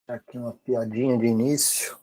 Aqui uma piadinha de início.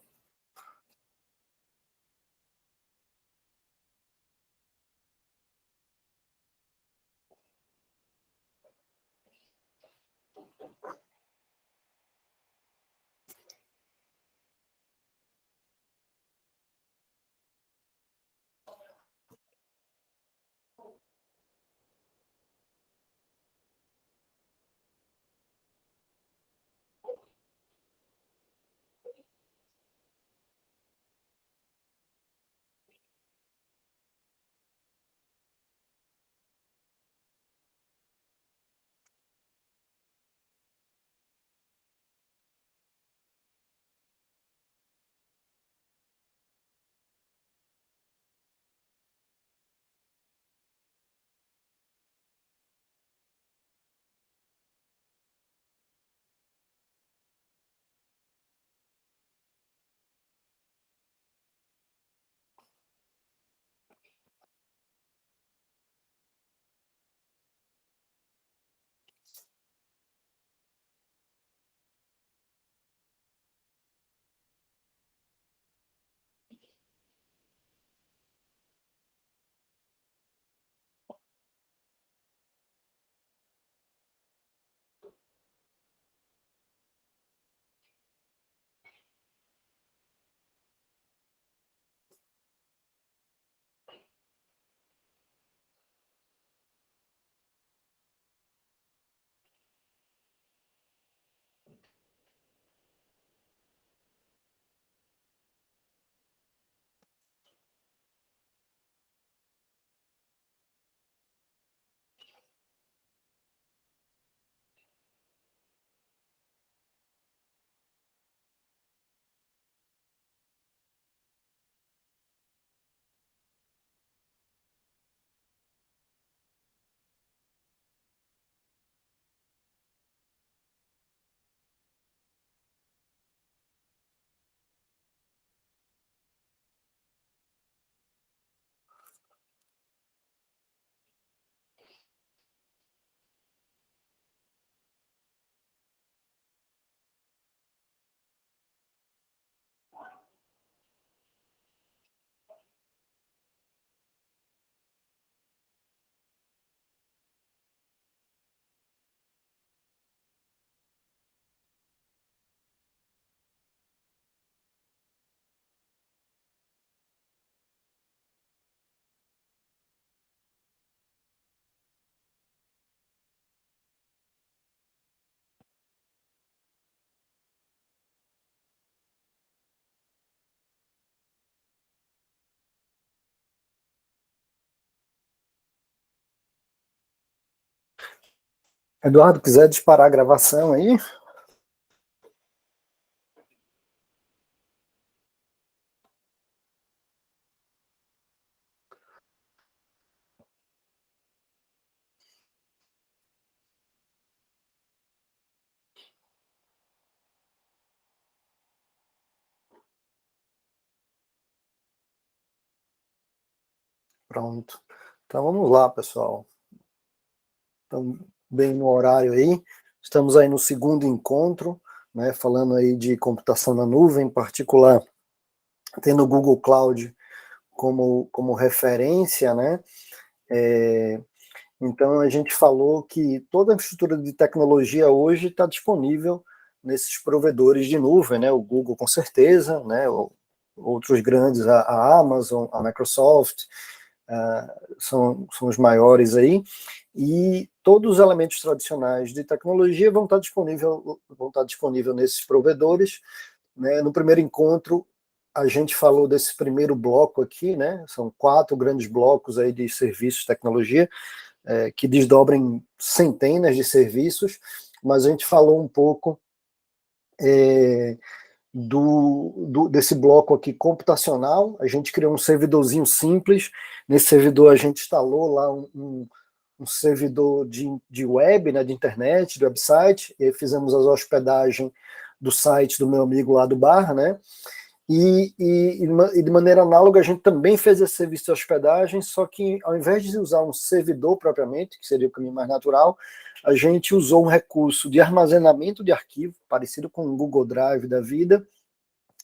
Eduardo, quiser disparar a gravação aí? Pronto. Então vamos lá, pessoal. Estamos bem no horário aí. Estamos aí no segundo encontro, né, falando aí de computação na nuvem, em particular, tendo o Google Cloud como referência, né? Então a gente falou que toda a infraestrutura de tecnologia hoje está disponível nesses provedores de nuvem, né? O Google com certeza, né? Outros grandes, a Amazon, a Microsoft, são os maiores aí, e todos os elementos tradicionais de tecnologia vão estar disponível nesses provedores, né? No primeiro encontro a gente falou desse primeiro bloco aqui, né? São 4 grandes blocos aí de serviços de tecnologia, que desdobrem centenas de serviços, mas a gente falou um pouco desse bloco aqui computacional. A gente criou um servidorzinho simples. Nesse servidor a gente instalou lá um servidor de web, né, de internet, de website, e aí fizemos as hospedagens do site do meu amigo lá do bar, né? E de maneira análoga, a gente também fez esse serviço de hospedagem, só que ao invés de usar um servidor propriamente, que seria o caminho mais natural, a gente usou um recurso de armazenamento de arquivo, parecido com o Google Drive da vida,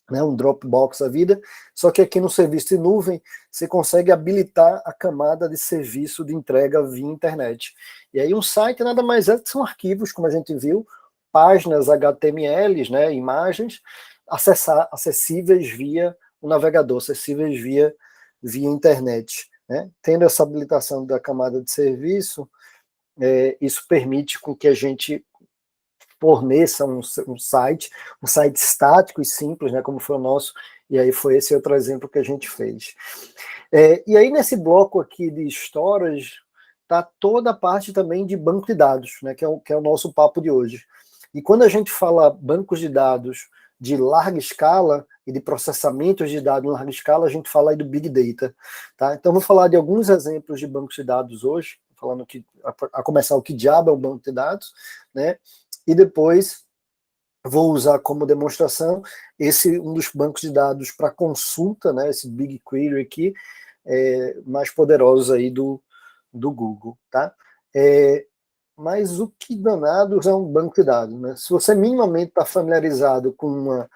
né, um Dropbox da vida, só que aqui no serviço de nuvem você consegue habilitar a camada de serviço de entrega via internet. E aí um site nada mais é que são arquivos, como a gente viu, páginas HTML, né, imagens, acessíveis via o navegador, acessíveis via internet. Né? Tendo essa habilitação da camada de serviço, isso permite com que a gente forneça um site estático e simples, né, como foi o nosso, e aí foi esse outro exemplo que a gente fez. E aí nesse bloco aqui de storage, está toda a parte também de banco de dados, né, que é o nosso papo de hoje. E quando a gente fala bancos de dados de larga escala e de processamento de dados em larga escala, a gente fala aí do Big Data. Tá? Então vou falar de alguns exemplos de bancos de dados hoje, falando que, a começar o que diabo é o banco de dados, né? E depois vou usar como demonstração um dos bancos de dados para consulta, né, esse BigQuery aqui, mais poderosos aí do Google, tá? Mas o que danados é um banco de dados, né? Se você minimamente está familiarizado com uma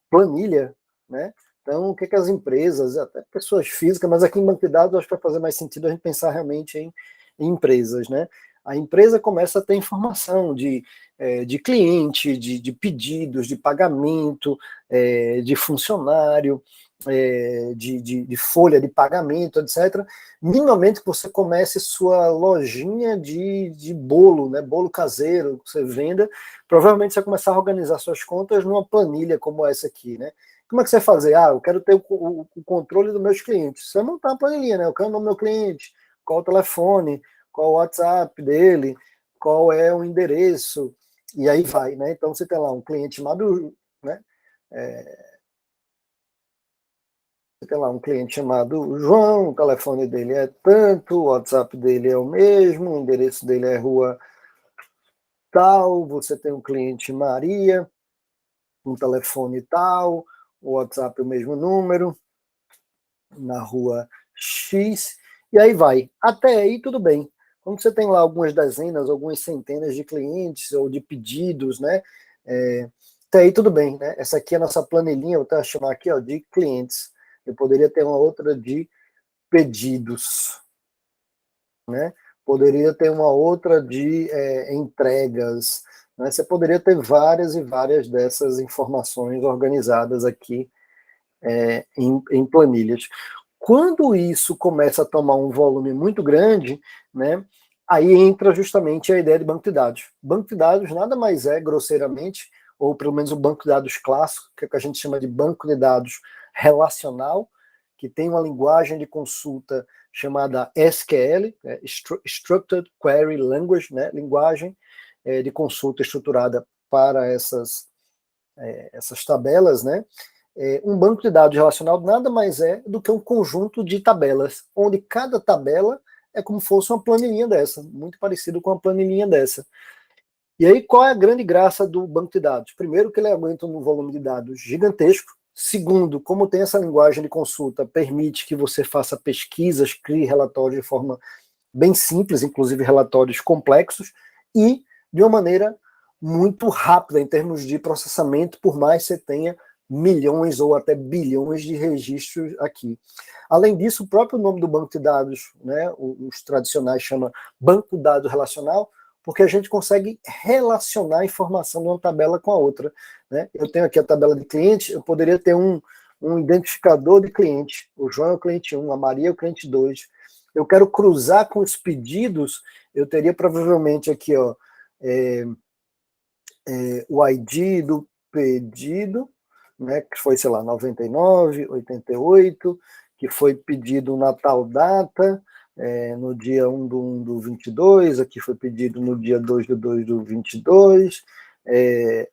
planilha, né? Então, o que as empresas, até pessoas físicas, mas aqui em banco de dados acho que vai fazer mais sentido a gente pensar realmente em empresas, né? A empresa começa a ter informação de cliente, de pedidos, de pagamento, de funcionário, de folha de pagamento, etc. Minimamente que você comece sua lojinha de bolo, né, bolo caseiro, que você venda, provavelmente você vai começar a organizar suas contas numa planilha como essa aqui, né? Como é que você vai fazer? Eu quero ter o controle dos meus clientes. Você vai montar uma planilha, né? Eu quero o nome do meu cliente, qual o telefone, qual o WhatsApp dele, qual é o endereço, e aí vai, né? Então você tem lá um cliente chamado, né? Você tem lá um cliente chamado João, o telefone dele é tanto, o WhatsApp dele é o mesmo, o endereço dele é rua tal, você tem um cliente Maria, um telefone tal, o WhatsApp é o mesmo número, na rua X, e aí vai. Até aí tudo bem. Quando você tem lá algumas dezenas, algumas centenas de clientes ou de pedidos, né? Até aí tudo bem, né? Essa aqui é a nossa planilhinha, eu vou chamar aqui ó, de clientes. Eu poderia ter uma outra de pedidos, né? Poderia ter uma outra de entregas, né? Você poderia ter várias e várias dessas informações organizadas aqui em planilhas. Quando isso começa a tomar um volume muito grande, né, aí entra justamente a ideia de banco de dados. Banco de dados nada mais é, grosseiramente, ou pelo menos o banco de dados clássico, que é o que a gente chama de banco de dados relacional, que tem uma linguagem de consulta chamada SQL, Structured Query Language, né, linguagem de consulta estruturada para essas tabelas, né? Um banco de dados relacional nada mais é do que um conjunto de tabelas, onde cada tabela é como se fosse uma planilhinha dessa, muito parecido com uma planilhinha dessa. E aí, qual é a grande graça do banco de dados? Primeiro, que ele aguenta um volume de dados gigantesco. Segundo, como tem essa linguagem de consulta, permite que você faça pesquisas, crie relatórios de forma bem simples, inclusive relatórios complexos, e de uma maneira muito rápida em termos de processamento, por mais que você tenha milhões ou até bilhões de registros aqui. Além disso, o próprio nome do banco de dados, né, os tradicionais chama banco de dados relacional, porque a gente consegue relacionar a informação de uma tabela com a outra. Né? Eu tenho aqui a tabela de cliente, eu poderia ter um identificador de cliente. O João é o cliente 1, a Maria é o cliente 2. Eu quero cruzar com os pedidos, eu teria provavelmente aqui ó, o ID do pedido, né, que foi, sei lá, 99, 88, que foi pedido na tal data, no dia 1 do 1 do 22, aqui foi pedido no dia 2 do 2 do 22,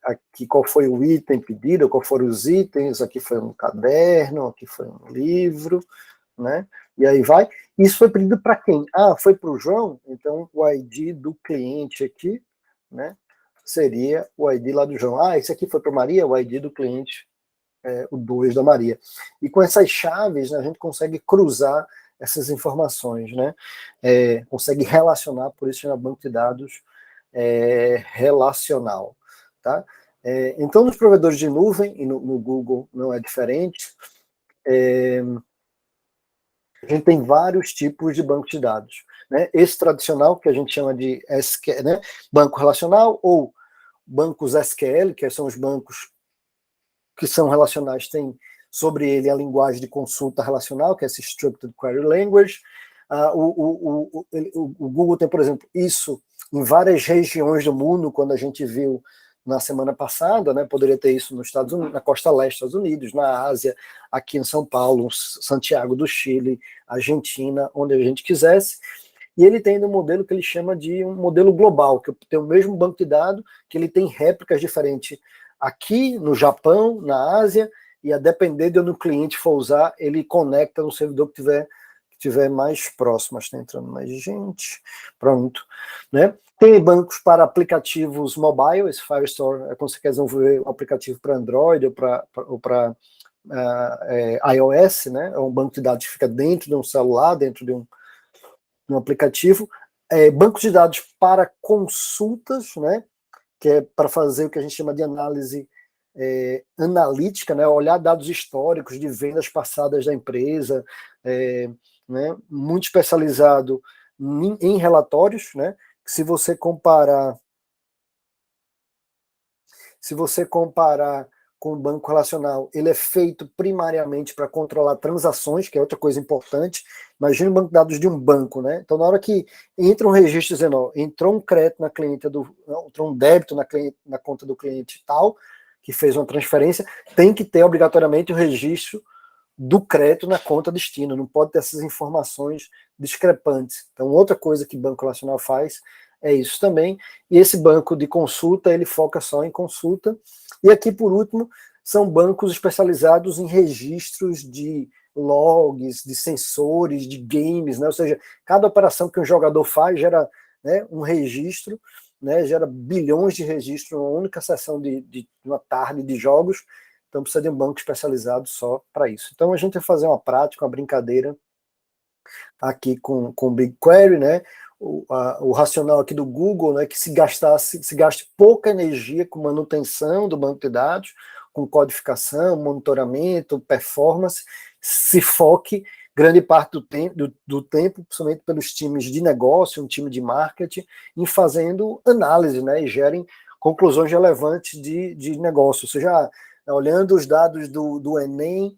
aqui qual foi o item pedido, qual foram os itens, aqui foi um caderno, aqui foi um livro, né? E aí vai. Isso foi pedido para quem? Foi para o João? Então o ID do cliente aqui, né? Seria o ID lá do João. Esse aqui foi para Maria, o ID do cliente o 2 da Maria. E com essas chaves, né, a gente consegue cruzar essas informações, né? Consegue relacionar, por isso chama banco de dados relacional, tá? Então, nos provedores de nuvem, e no Google não é diferente, a gente tem vários tipos de banco de dados, né? Esse tradicional, que a gente chama de SQL, né? Banco relacional, ou bancos SQL, que são os bancos que são relacionais, tem sobre ele a linguagem de consulta relacional, que é esse Structured Query Language. O Google tem, por exemplo, isso em várias regiões do mundo, quando a gente viu na semana passada, né, poderia ter isso nos Estados Unidos, na costa leste dos Estados Unidos, na Ásia, aqui em São Paulo, Santiago do Chile, Argentina, onde a gente quisesse. E ele tem um modelo que ele chama de um modelo global, que tem o mesmo banco de dados, que ele tem réplicas diferentes aqui no Japão, na Ásia, e a depender de onde o cliente for usar, ele conecta no servidor que tiver mais próximo. Está entrando mais gente. Pronto. Né? Tem bancos para aplicativos mobile, esse Firestore, quando você quer desenvolver um aplicativo para Android ou para iOS, né? É um banco de dados que fica dentro de um celular, dentro de um aplicativo. Bancos de dados para consultas, né? Que é para fazer o que a gente chama de análise analítica, né? Olhar dados históricos de vendas passadas da empresa, né? Muito especializado em relatórios, né? Se você comparar com o banco relacional, ele é feito primariamente para controlar transações, que é outra coisa importante. Imagina o banco de dados de um banco, né? Então, na hora que entra um registro dizendo, ó, entrou um crédito na cliente entrou um débito na conta do cliente tal, que fez uma transferência, tem que ter obrigatoriamente o registro do crédito na conta destino, não pode ter essas informações discrepantes. Então, outra coisa que o banco relacional faz é isso também. E esse banco de consulta, ele foca só em consulta. E aqui, por último, são bancos especializados em registros de logs, de sensores, de games, né? Ou seja, cada operação que um jogador faz gera, né, um registro, né, gera bilhões de registros numa única sessão de uma tarde de jogos. Então precisa de um banco especializado só para isso. Então a gente vai fazer uma prática, uma brincadeira aqui com o BigQuery, né? O racional aqui do Google, né, que se gaste pouca energia com manutenção do banco de dados, com codificação, monitoramento, performance, se foque grande parte do tempo, principalmente pelos times de negócio, um time de marketing, em fazendo análise, né, e gerem conclusões relevantes de negócio. Ou seja, olhando os dados do Enem,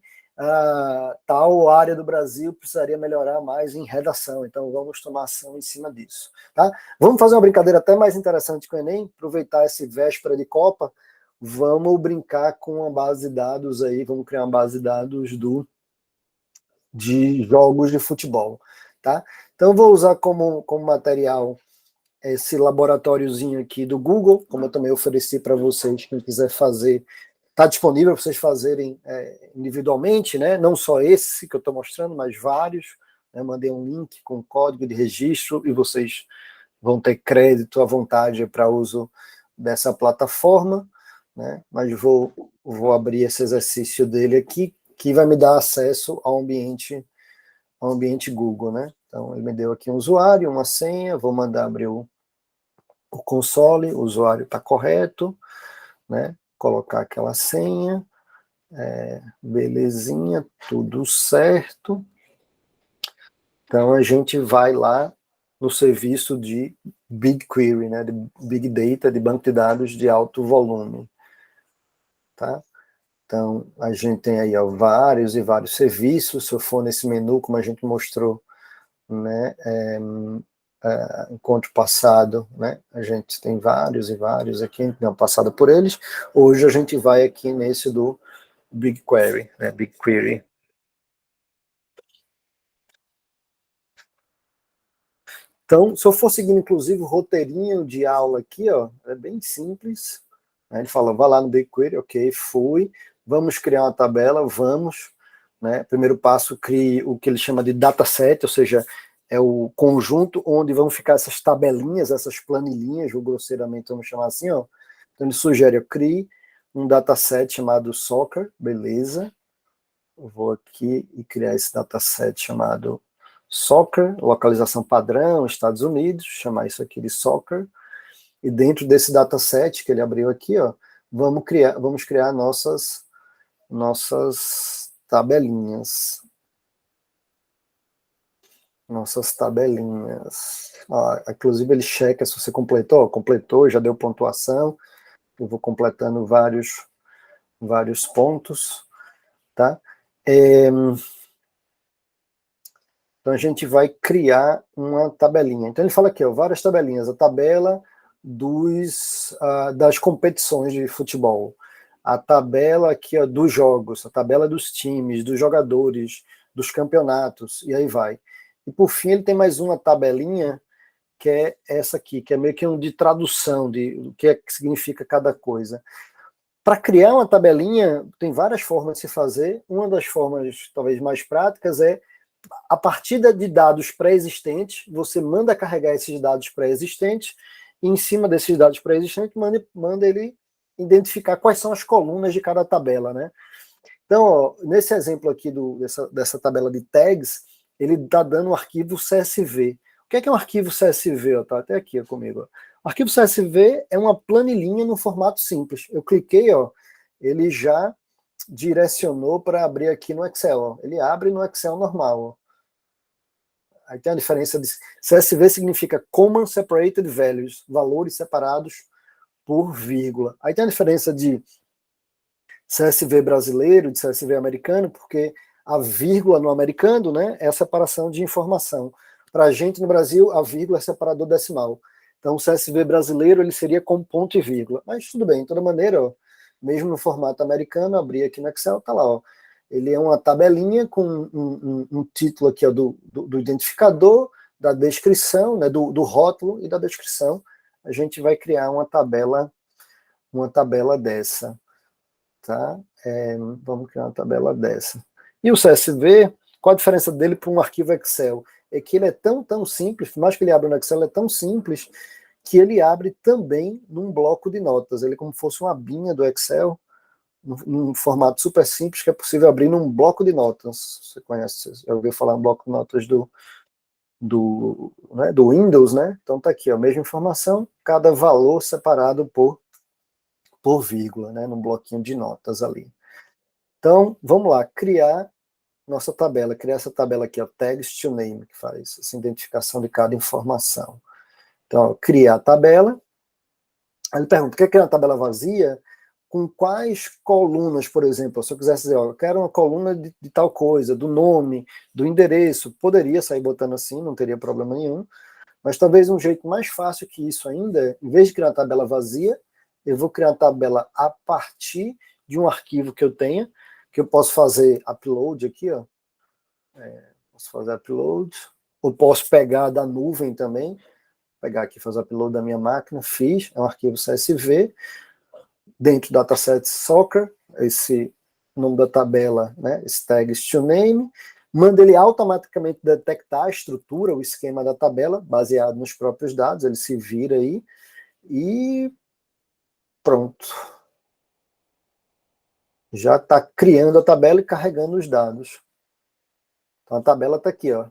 tal área do Brasil precisaria melhorar mais em redação, então vamos tomar ação em cima disso. Tá? Vamos fazer uma brincadeira até mais interessante com o Enem, aproveitar esse véspera de Copa, vamos brincar com uma base de dados aí, vamos criar uma base de dados de jogos de futebol. Tá? Então vou usar como material esse laboratóriozinho aqui do Google, como eu também ofereci para vocês, quem quiser fazer, está disponível para vocês fazerem individualmente, né? Não só esse que eu estou mostrando, mas vários. Né? Mandei um link com código de registro e vocês vão ter crédito à vontade para uso dessa plataforma. Né? Mas vou abrir esse exercício dele aqui, que vai me dar acesso ao ambiente Google. Né? Então, ele me deu aqui um usuário, uma senha, vou mandar abrir o console, o usuário está correto, né? Colocar aquela senha, belezinha, tudo certo. Então a gente vai lá no serviço de BigQuery, né, de Big Data, de banco de dados de alto volume. Tá? Então a gente tem aí vários e vários serviços. Se eu for nesse menu, como a gente mostrou, né, encontro passado, né, a gente tem vários e vários aqui, não passado por eles. Hoje a gente vai aqui nesse do BigQuery, né, BigQuery. Então, se eu for seguindo, inclusive, o roteirinho de aula aqui, ó, é bem simples. Ele fala, vai lá no BigQuery, ok, fui. Vamos criar uma tabela, vamos. Né? Primeiro passo, crie o que ele chama de dataset, ou seja, é o conjunto onde vão ficar essas tabelinhas, essas planilhinhas, grosseiramente vamos chamar assim, ó. Então ele sugere, eu crie um dataset chamado soccer, beleza. Eu vou aqui e criar esse dataset chamado soccer, localização padrão, Estados Unidos, chamar isso aqui de soccer. E dentro desse dataset que ele abriu aqui, ó, vamos criar nossas tabelinhas. Nossas tabelinhas. Inclusive ele checa se você completou. Completou, já deu pontuação. Eu vou completando vários pontos, tá? Então a gente vai criar uma tabelinha. Então ele fala aqui, ó, várias tabelinhas. A tabela das competições de futebol. A tabela aqui, ó, dos jogos. A tabela dos times, dos jogadores, dos campeonatos. E aí vai. E por fim ele tem mais uma tabelinha que é essa aqui, que é meio que um de tradução de o que significa cada coisa. Para criar uma tabelinha, tem várias formas de se fazer. Uma das formas, talvez mais práticas, é a partir de dados pré-existentes, você manda carregar esses dados pré-existentes, e em cima desses dados pré-existentes, manda ele identificar quais são as colunas de cada tabela, né? Então, ó, nesse exemplo aqui dessa tabela de tags, ele está dando um arquivo CSV. O que é um arquivo CSV? Ó, tá até aqui ó, comigo. Ó. O arquivo CSV é uma planilhinha no formato simples. Eu cliquei, ó, ele já direcionou para abrir aqui no Excel. Ó. Ele abre no Excel normal. Ó. Aí tem a diferença de CSV significa Common Separated Values, valores separados por vírgula. Aí tem a diferença de CSV brasileiro, de CSV americano, porque a vírgula no americano, né, é a separação de informação. Para a gente no Brasil, a vírgula é separador decimal. Então o CSV brasileiro ele seria com ponto e vírgula. Mas tudo bem, de toda maneira, ó, mesmo no formato americano, abri aqui no Excel, tá lá, ó. Ele é uma tabelinha com um título aqui ó, do identificador, da descrição, né, do rótulo e da descrição. A gente vai criar uma tabela dessa. Tá? Vamos criar uma tabela dessa. E o CSV, qual a diferença dele para um arquivo Excel? É que ele é tão simples, mais que ele abra no Excel, ele é tão simples que ele abre também num bloco de notas. Ele é como se fosse uma abinha do Excel, num formato super simples, que é possível abrir num bloco de notas. Você conhece, já ouviu falar em bloco de notas do Windows, né? Então tá aqui, ó, a mesma informação, cada valor separado por vírgula, né? Num bloquinho de notas ali. Então, vamos lá, criar nossa tabela, criar essa tabela aqui, ó, tags to name, que faz essa identificação de cada informação. Então, ó, criar a tabela. Aí ele pergunta, quer criar uma tabela vazia? Com quais colunas, por exemplo? Se eu quisesse dizer, ó, eu quero uma coluna de tal coisa, do nome, do endereço, poderia sair botando assim, não teria problema nenhum, mas talvez um jeito mais fácil que isso ainda, em vez de criar uma tabela vazia, eu vou criar uma tabela a partir de um arquivo que eu tenha, que eu posso fazer upload aqui, ó. Posso fazer upload, ou posso pegar da nuvem também, pegar aqui, fazer upload da minha máquina, fiz, é um arquivo CSV, dentro do dataset soccer, esse nome da tabela, né, esse tags to name, manda ele automaticamente detectar a estrutura, o esquema da tabela, baseado nos próprios dados, ele se vira aí, e pronto. Já está criando a tabela e carregando os dados. Então a tabela está aqui, ó.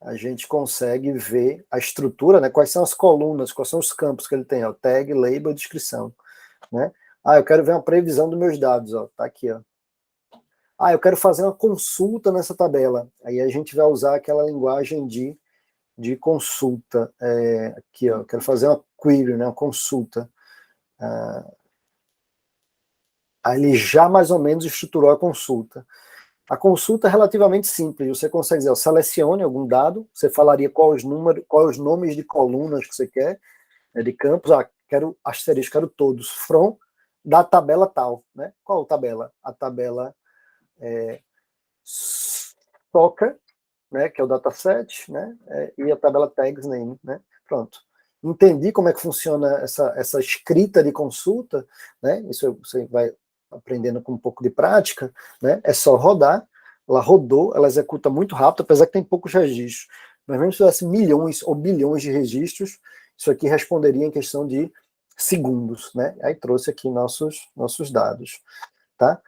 A gente consegue ver a estrutura, né? Quais são as colunas, quais são os campos que ele tem, ó. Tag, label, descrição, né? Eu quero ver uma previsão dos meus dados, ó. Tá aqui, ó. Eu quero fazer uma consulta nessa tabela. Aí a gente vai usar aquela linguagem de consulta. Aqui, ó. Quero fazer uma query, né? Uma consulta. Aí ele já mais ou menos estruturou a consulta. A consulta é relativamente simples, você consegue dizer, selecione algum dado, você falaria quais os nomes de colunas que você quer, de campos, quero asterisco, quero todos, from, da tabela tal, né? Qual tabela? A tabela soccer, né, que é o dataset, né, e a tabela tags name, né? Pronto. Entendi como é que funciona essa escrita de consulta, né? Isso você vai aprendendo com um pouco de prática, né? É só rodar, ela rodou, ela executa muito rápido, apesar que tem poucos registros. Mas mesmo se tivesse milhões ou bilhões de registros, isso aqui responderia em questão de segundos, né? Aí trouxe aqui nossos dados, tá?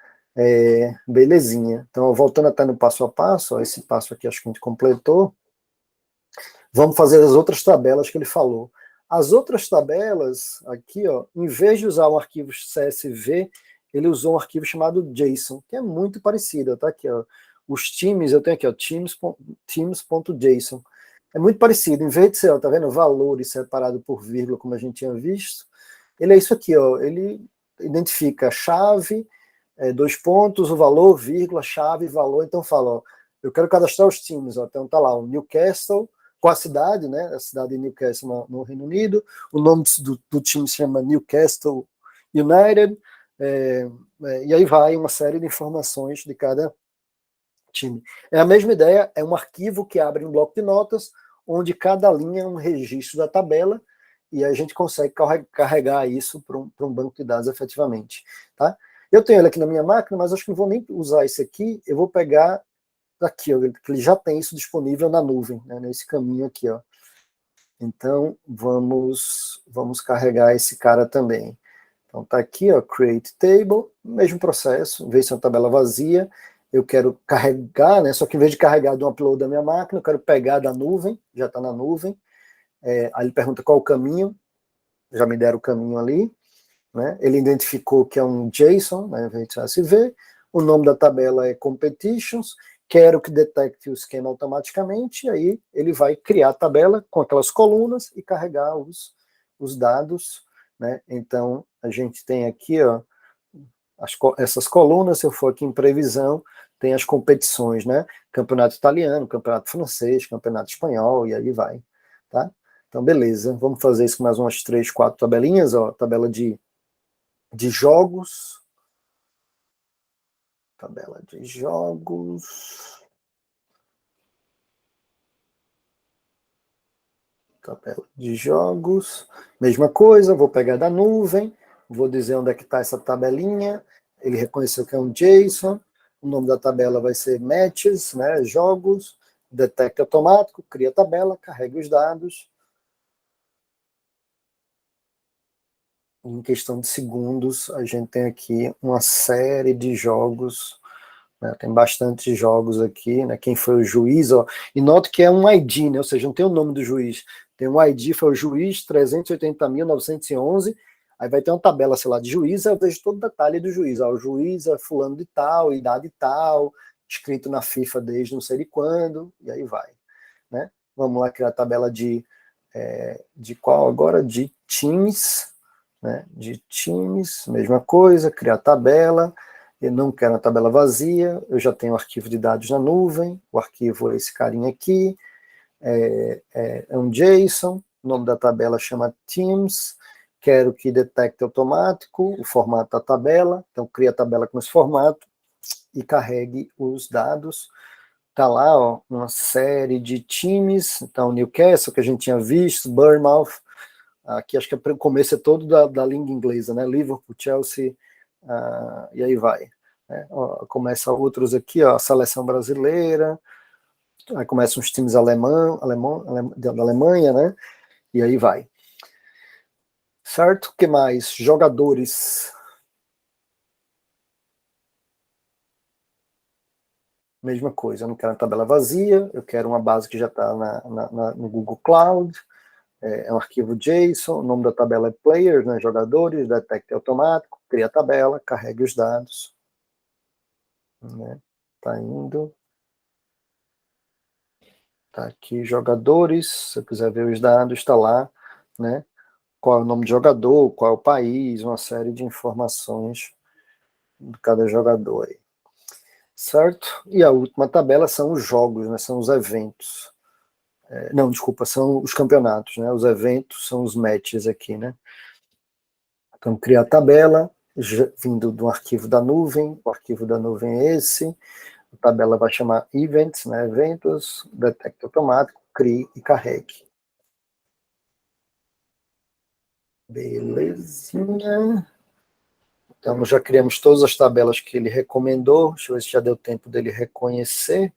Belezinha. Então, voltando até no passo a passo, ó, esse passo aqui acho que a gente completou. Vamos fazer as outras tabelas que ele falou. As outras tabelas, aqui, ó, em vez de usar um arquivo CSV, ele usou um arquivo chamado JSON, que é muito parecido, tá? Aqui, ó, os times, eu tenho aqui, ó, teams.json. É muito parecido, em vez de ser, ó, tá vendo, valores separado por vírgula, como a gente tinha visto, ele é isso aqui, ó, ele identifica chave, dois pontos, o valor, vírgula, chave, valor, então fala, ó, eu quero cadastrar os times, ó, então tá lá, o Newcastle, com a cidade, né, a cidade de Newcastle no Reino Unido, o nome do time se chama Newcastle United, e aí vai uma série de informações de cada time. É a mesma ideia, é um arquivo que abre um bloco de notas, onde cada linha é um registro da tabela, e a gente consegue carregar isso para um banco de dados efetivamente. Tá? Eu tenho ele aqui na minha máquina, mas acho que não vou nem usar esse aqui, eu vou pegar daqui, ó, que ele já tem isso disponível na nuvem, né, nesse caminho aqui, ó. Então, vamos carregar esse cara também. Então, tá aqui, ó, create table, mesmo processo, ver se é uma tabela vazia, eu quero carregar, né, só que em vez de carregar de um upload da minha máquina, eu quero pegar da nuvem, já está na nuvem, aí ele pergunta qual o caminho, já me deram o caminho ali, né, ele identificou que é um JSON, né, CSV, o nome da tabela é competitions, quero que detecte o esquema automaticamente, e aí ele vai criar a tabela com aquelas colunas e carregar os dados, né, então a gente tem aqui, ó, essas colunas, se eu for aqui em previsão, tem as competições, né, campeonato italiano, campeonato francês, campeonato espanhol, e aí vai, tá? Então, beleza, vamos fazer isso com mais umas 3, 4 tabelinhas, ó, tabela de jogos, tabela de jogos, tabela de jogos, mesma coisa, vou pegar da nuvem, vou dizer onde é que está essa tabelinha, ele reconheceu que é um JSON, o nome da tabela vai ser matches, né, jogos, detecta automático, cria a tabela, carrega os dados, em questão de segundos, a gente tem aqui uma série de jogos, né, tem bastante jogos aqui, né, quem foi o juiz, ó, e note que é um ID, né, ou seja, não tem o nome do juiz, tem um ID, foi o juiz 380.911, aí vai ter uma tabela, sei lá, de juiz, eu vejo todo o detalhe do juiz, ó, o juiz é fulano de tal, idade tal, escrito na FIFA desde não sei de quando, e aí vai, né. Vamos lá criar a tabela de qual agora? De times, né, de times, mesma coisa, criar tabela, eu não quero uma tabela vazia, eu já tenho o arquivo de dados na nuvem, o arquivo é esse carinha aqui, é um JSON, o nome da tabela chama Teams, quero que detecte automático o formato da tabela, então cria a tabela com esse formato e carregue os dados. Tá lá, ó, uma série de times, então Newcastle, que a gente tinha visto, Bournemouth, aqui acho que o começo é todo da língua inglesa, né? Liverpool, Chelsea, e aí vai. Né? Ó, começa outros aqui, ó, a seleção brasileira, aí começam os times da Alemanha, né? E aí vai. Certo? O que mais? Jogadores. Mesma coisa, eu não quero uma tabela vazia, eu quero uma base que já está no Google Cloud, é um arquivo JSON, o nome da tabela é players, né, jogadores, detecta automático, cria a tabela, carregue os dados, né, tá indo, tá aqui jogadores, se eu quiser ver os dados, está lá, né, qual é o nome do jogador, qual é o país, uma série de informações de cada jogador aí, certo? E a última tabela são os jogos, né, são os eventos, não, desculpa, são os campeonatos, né, os eventos são os matches aqui, né. Então, criar a tabela, vindo do arquivo da nuvem, o arquivo da nuvem é esse, a tabela vai chamar events, né, eventos, detecta automático, crie e carregue. Belezinha. Então, já criamos todas as tabelas que ele recomendou, deixa eu ver se já deu tempo dele reconhecer,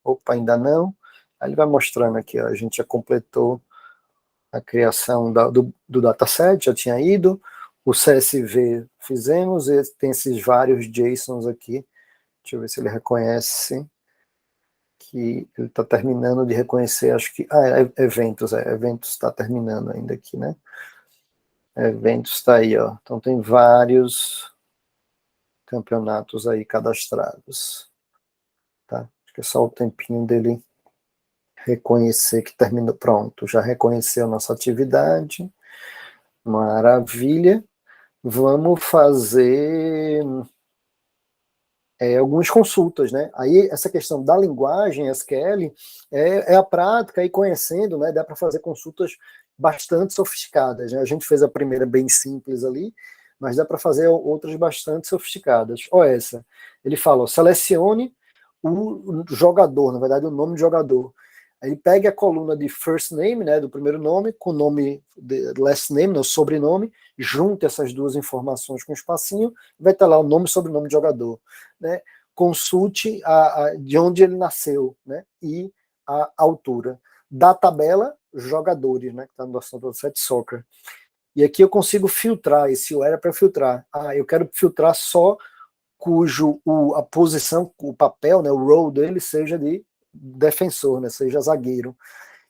opa, ainda não. Aí ele vai mostrando aqui, ó, a gente já completou a criação do dataset, já tinha ido, o CSV fizemos, e tem esses vários JSONs aqui, deixa eu ver se ele reconhece, que ele está terminando de reconhecer, acho que, eventos está terminando ainda aqui, né? Eventos está aí, ó, então tem vários campeonatos aí cadastrados, tá? Acho que é só o tempinho dele reconhecer que terminou, pronto, já reconheceu a nossa atividade, maravilha. Vamos fazer algumas consultas, né? Aí essa questão da linguagem SQL é a prática, e conhecendo, né, dá para fazer consultas bastante sofisticadas, né? A gente fez a primeira bem simples ali, mas dá para fazer outras bastante sofisticadas. Olha essa, ele fala, ó, selecione o jogador, na verdade o nome do jogador. Aí ele pega a coluna de first name, né, do primeiro nome, com o nome de last name, né, o sobrenome, junta essas duas informações com um espacinho, vai estar lá o nome e sobrenome do jogador, né? Consulte de onde ele nasceu, né, e a altura. Da tabela, jogadores, né, que está no nosso set soccer. E aqui eu consigo filtrar, esse era para filtrar. Eu quero filtrar só cujo a posição, o papel, né, o role dele seja de defensor, né, seja zagueiro.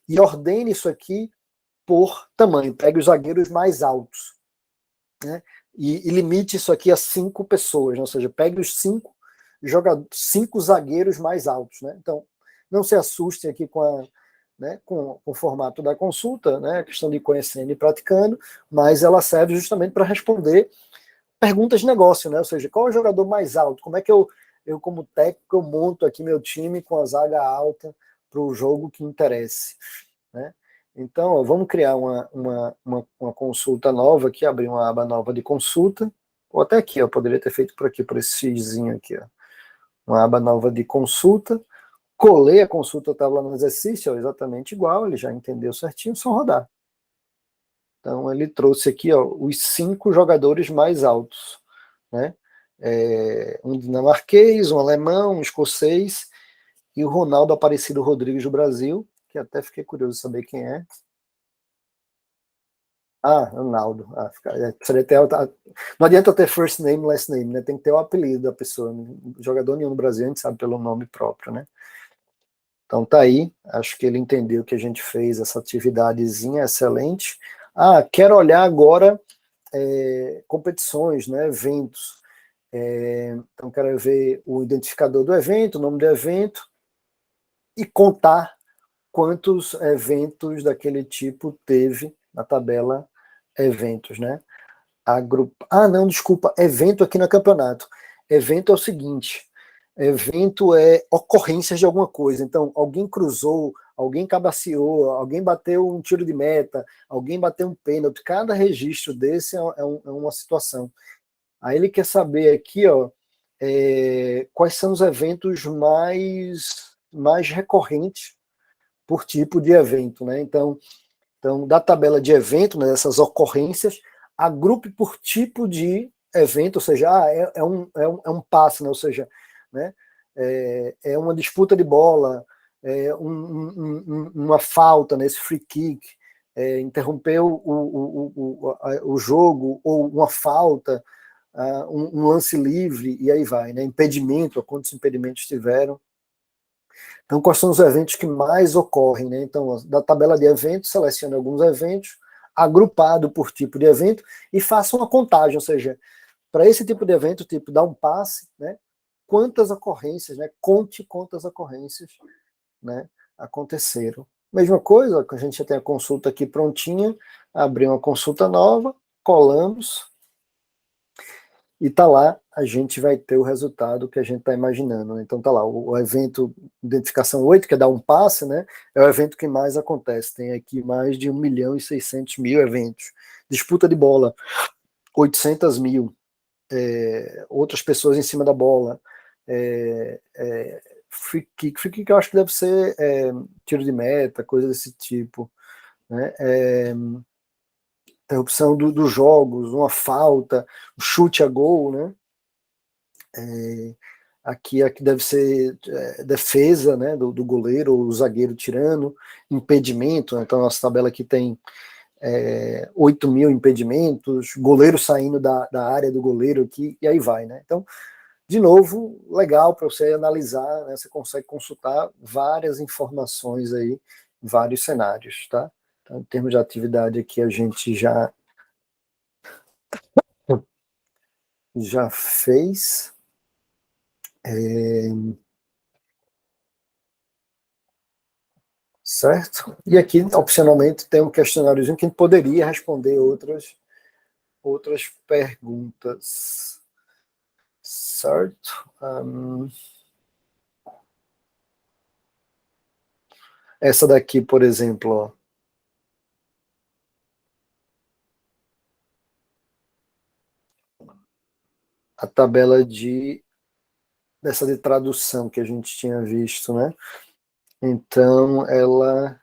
E ordene isso aqui por tamanho, pegue os zagueiros mais altos, né, e limite isso aqui a 5 pessoas, né, ou seja, pegue os 5 zagueiros mais altos, né. Então, não se assustem aqui com o formato da consulta, né, a questão de conhecendo e praticando, mas ela serve justamente para responder perguntas de negócio, né, ou seja, qual é o jogador mais alto, como é que eu como técnico, eu monto aqui meu time com a zaga alta para o jogo que interesse, né. Então, ó, vamos criar uma consulta nova aqui, abrir uma aba nova de consulta, ou até aqui, ó, poderia ter feito por aqui, por esse xizinho aqui, ó, uma aba nova de consulta, colei a consulta, estava lá no exercício, ó, exatamente igual, ele já entendeu certinho, só rodar. Então, ele trouxe aqui, ó, os 5 jogadores mais altos, né? Um dinamarquês, um alemão, um escocês e o Ronaldo Aparecido Rodrigues do Brasil, que até fiquei curioso de saber quem é. Ronaldo. Precisaria ter, não adianta ter first name, last name, né? Tem que ter o apelido da pessoa. Jogador nenhum no Brasil a gente sabe pelo nome próprio, né? Então tá aí, acho que ele entendeu que a gente fez essa atividadezinha excelente. Quero olhar agora competições, né, eventos. Então quero ver o identificador do evento, o nome do evento, e contar quantos eventos daquele tipo teve na tabela eventos, né? Não, desculpa, evento aqui no campeonato. Evento é o seguinte, evento é ocorrências de alguma coisa. Então, alguém cruzou, alguém cabeceou, alguém bateu um tiro de meta, alguém bateu um pênalti. Cada registro desse é uma situação. Aí ele quer saber aqui, ó, quais são os eventos mais recorrentes por tipo de evento, né? Então, da tabela de evento, né, dessas ocorrências, agrupe por tipo de evento, ou seja, é um passe, né, ou seja, né, é uma disputa de bola, uma falta nesse free kick, interrompeu o jogo, ou uma falta, um lance livre, e aí vai, né, impedimento, quantos impedimentos tiveram. Então, quais são os eventos que mais ocorrem, né? Então, da tabela de eventos, selecione alguns eventos, agrupado por tipo de evento, e faça uma contagem, ou seja, para esse tipo de evento, tipo, dá um passe, né? Quantas ocorrências, né? Conte quantas ocorrências, né, aconteceram. Mesma coisa, a gente já tem a consulta aqui prontinha, abrir uma consulta nova, colamos, e tá lá, a gente vai ter o resultado que a gente está imaginando, né? Então tá lá, o evento identificação 8, que é dar um passe, né? É o evento que mais acontece. Tem aqui mais de 1.600.000 eventos. Disputa de bola, 800 mil. Outras pessoas em cima da bola. Free kick eu acho que deve ser tiro de meta, coisa desse tipo, né? Interrupção dos jogos, uma falta, um chute a gol, né? aqui deve ser defesa, né, do goleiro, o zagueiro tirando, impedimento, né, então a nossa tabela aqui tem 8 mil impedimentos, goleiro saindo da área do goleiro aqui, e aí vai, né? Então, de novo, legal para você analisar, né? Você consegue consultar várias informações aí, vários cenários, tá? Então, em termos de atividade aqui, a gente já fez. Certo? E aqui, opcionalmente, tem um questionáriozinho que a gente poderia responder outras perguntas. Certo? Essa daqui, por exemplo, ó, a tabela dessa de tradução que a gente tinha visto, né? Então, ela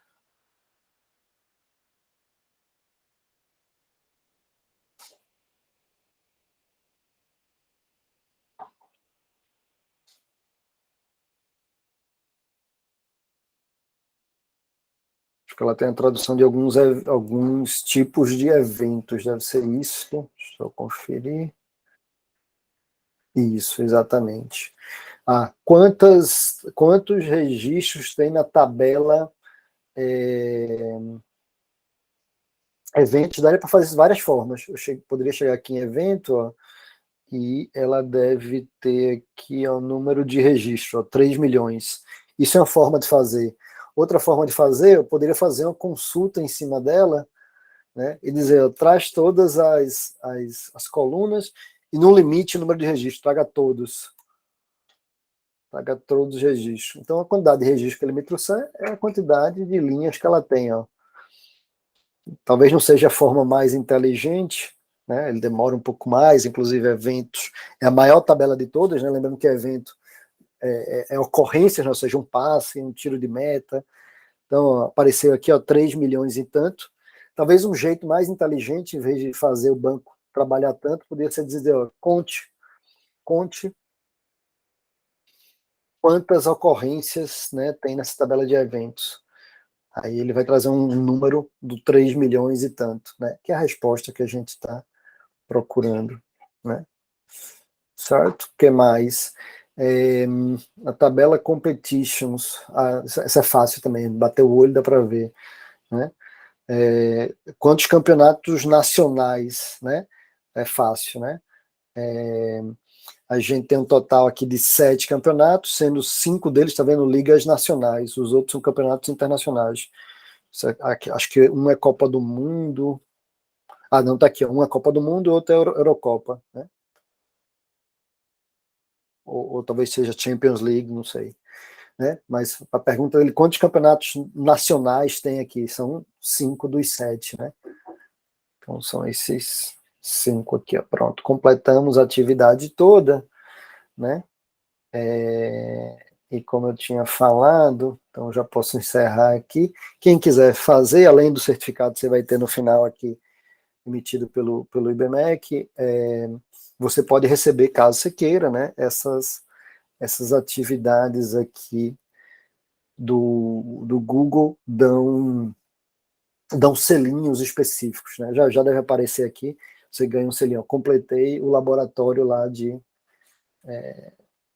acho que ela tem a tradução de alguns tipos de eventos, deve ser isso. Deixa eu conferir. Isso, exatamente. Quantos registros tem na tabela eventos? Daria para fazer de várias formas. Poderia chegar aqui em evento, ó, e ela deve ter aqui o número de registro, ó, 3 milhões. Isso é uma forma de fazer. Outra forma de fazer, eu poderia fazer uma consulta em cima dela, né, e dizer, ó, traz todas as colunas e no limite o número de registros, traga todos. Traga todos os registros. Então, a quantidade de registros que ele me trouxer é a quantidade de linhas que ela tem, ó. Talvez não seja a forma mais inteligente, né? Ele demora um pouco mais, inclusive eventos é a maior tabela de todas, né? Lembrando que evento é ocorrências, né? Ou seja, um passe, um tiro de meta. Então, ó, apareceu aqui, ó, 3 milhões e tanto. Talvez um jeito mais inteligente, em vez de fazer o banco trabalhar tanto, poderia ser dizer, ó, conte quantas ocorrências, né, tem nessa tabela de eventos. Aí ele vai trazer um número do 3 milhões e tanto, né? Que é a resposta que a gente está procurando, né? Certo? O que mais? A tabela competitions, essa é fácil também, bater o olho dá para ver, né? Quantos campeonatos nacionais, né? É fácil, né? A gente tem um total aqui de 7 campeonatos, sendo 5 deles, está vendo, ligas nacionais, os outros são campeonatos internacionais. Acho que um é Copa do Mundo. Não, tá aqui. Um é Copa do Mundo e outro é Eurocopa, né? Ou talvez seja Champions League, não sei. Né? Mas a pergunta dele, quantos campeonatos nacionais tem aqui? São 5 dos 7, né? Então são esses 5 aqui, ó. Pronto. Completamos a atividade toda, né? E como eu tinha falado, então já posso encerrar aqui. Quem quiser fazer, além do certificado que você vai ter no final aqui, emitido pelo IBMEC, você pode receber, caso você queira, né, essas atividades aqui do Google dão selinhos específicos, né? Já deve aparecer aqui, você ganha um selinho, completei o laboratório lá de,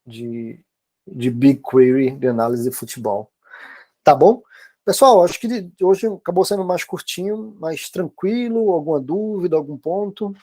de BigQuery, de análise de futebol. Tá bom? Pessoal, acho que hoje acabou sendo mais curtinho, mais tranquilo, alguma dúvida, algum ponto?